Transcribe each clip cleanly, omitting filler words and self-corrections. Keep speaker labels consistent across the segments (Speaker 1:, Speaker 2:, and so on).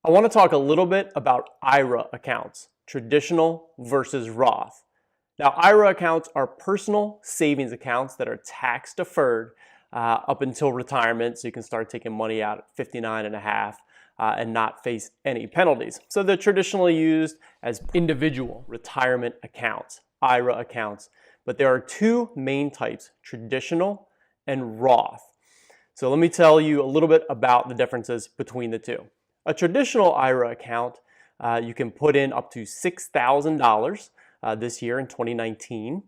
Speaker 1: I want to talk a little bit about IRA accounts, traditional versus Roth. Now, IRA accounts are personal savings accounts that are tax deferred up until retirement, so you can start taking money out at 59 and a half and not face any penalties. So they're traditionally used as individual retirement accounts, IRA accounts. But there are two main types, traditional and Roth. So let me tell you a little bit about the differences between the two. A traditional IRA account, you can put in up to $6,000 this year in 2019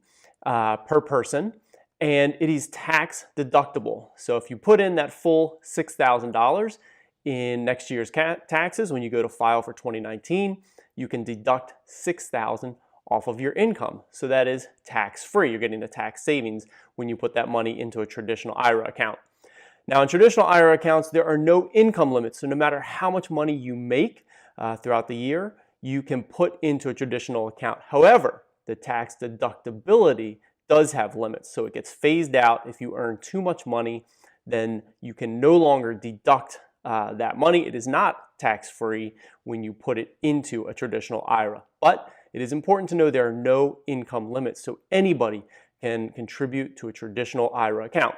Speaker 1: per person, and it is tax deductible. So if you put in that full $6,000 in next year's taxes, when you go to file for 2019, you can deduct $6,000 off of your income. So that is tax-free. You're getting the tax savings when you put that money into a traditional IRA account. Now, in traditional IRA accounts, there are no income limits. So no matter how much money you make throughout the year, you can put into a traditional account. However, the tax deductibility does have limits. So it gets phased out. If you earn too much money, then you can no longer deduct that money. It is not tax-free when you put it into a traditional IRA. But it is important to know there are no income limits. So anybody can contribute to a traditional IRA account.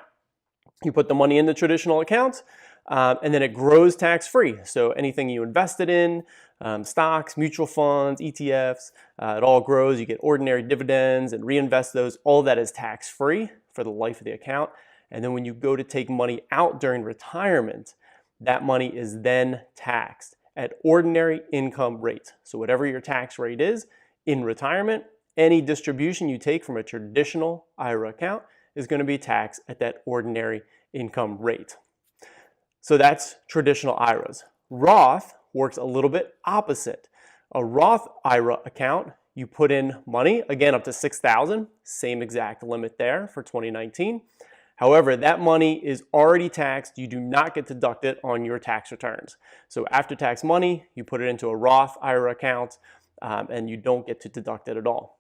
Speaker 1: You put the money in the traditional account, and then it grows tax-free. So anything you invested in, stocks, mutual funds, ETFs, it all grows. You get ordinary dividends and reinvest those. All of that is tax-free for the life of the account. And then when you go to take money out during retirement, that money is then taxed at ordinary income rate. So whatever your tax rate is in retirement, any distribution you take from a traditional IRA account is going to be taxed at that ordinary income rate. So that's traditional IRAs. Roth works a little bit opposite. A Roth IRA account, you put in money, again up to $6,000, same exact limit there for 2019. However, that money is already taxed. You do not get deducted on your tax returns. So after tax money, you put it into a Roth IRA account and you don't get to deduct it at all.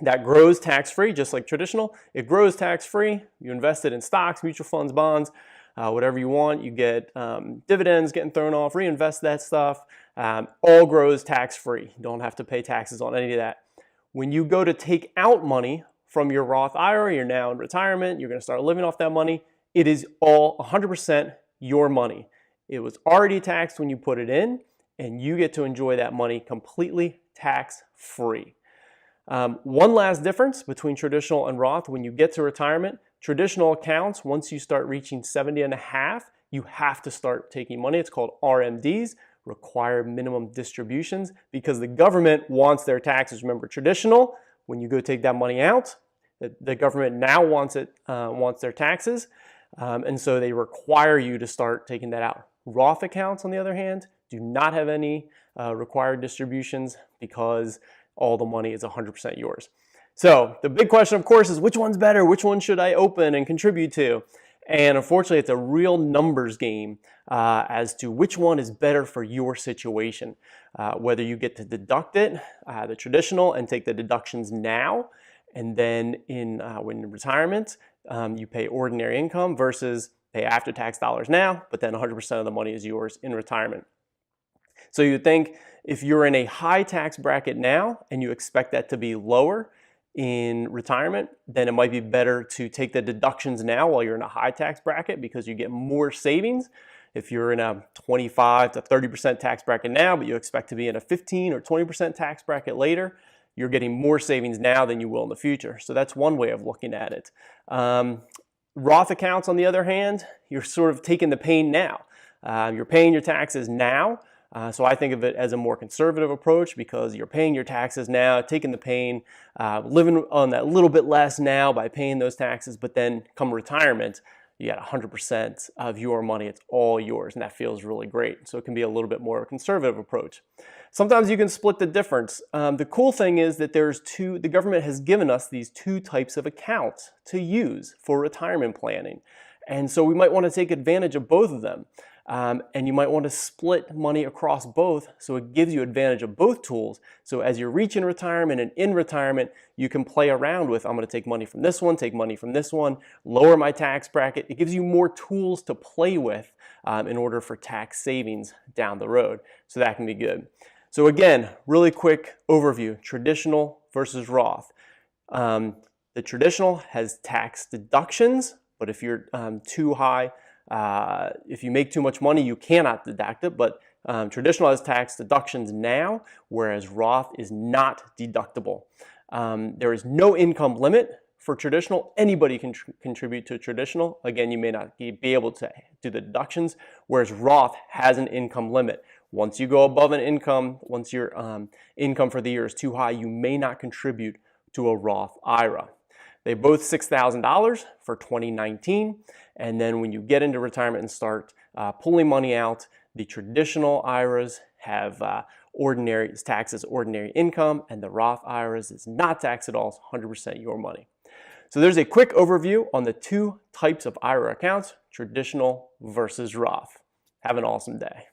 Speaker 1: That grows tax-free, just like traditional. It grows tax-free. You invest it in stocks, mutual funds, bonds, whatever you want. You get dividends getting thrown off, reinvest that stuff. All grows tax-free. You don't have to pay taxes on any of that. When you go to take out money from your Roth IRA, you're now in retirement, you're going to start living off that money. It is all 100% your money. It was already taxed when you put it in, and you get to enjoy that money completely tax-free. One last difference between traditional and Roth: when you get to retirement, traditional accounts, once you start reaching 70 and a half, you have to start taking money. It's called RMDs, required minimum distributions, because the government wants their taxes. Remember, traditional, when you go take that money out, the government now wants their taxes, and so they require you to start taking that out. Roth accounts, on the other hand, do not have any required distributions because all the money is 100% yours. So the big question, of course, is which one's better? Which one should I open and contribute to? And unfortunately, it's a real numbers game as to which one is better for your situation. Whether you get to deduct it, the traditional, and take the deductions now, and then when in retirement, you pay ordinary income versus pay after-tax dollars now, but then 100% of the money is yours in retirement. So you'd think if you're in a high tax bracket now and you expect that to be lower in retirement, then it might be better to take the deductions now while you're in a high tax bracket because you get more savings. If you're in a 25 to 30% tax bracket now, but you expect to be in a 15 or 20% tax bracket later, you're getting more savings now than you will in the future. So that's one way of looking at it. Roth accounts, on the other hand, you're sort of taking the pain now. You're paying your taxes now. So I think of it as a more conservative approach because you're paying your taxes now, taking the pain, living on that little bit less now by paying those taxes, but then come retirement, you got 100% of your money. It's all yours, and that feels really great. So it can be a little bit more of a conservative approach. Sometimes you can split the difference. The cool thing is that the government has given us these two types of accounts to use for retirement planning. And so we might want to take advantage of both of them. And you might want to split money across both, so it gives you advantage of both tools. So as you're reaching retirement and in retirement, you can play around with, I'm going to take money from this one, take money from this one, lower my tax bracket. It gives you more tools to play with in order for tax savings down the road. So that can be good. So again, really quick overview, traditional versus Roth. The traditional has tax deductions, but if you're too high, if you make too much money, you cannot deduct it, but traditional has tax deductions now, whereas Roth is not deductible. There is no income limit for traditional. Anybody can contribute to traditional. Again, you may not be able to do the deductions, whereas Roth has an income limit. Once you go above an income, once your income for the year is too high, you may not contribute to a Roth IRA. They both $6,000 for 2019, and then when you get into retirement and start pulling money out, the traditional IRAs have is taxed as ordinary income, and the Roth IRAs is not taxed at all. It's 100% your money. So there's a quick overview on the two types of IRA accounts, traditional versus Roth. Have an awesome day.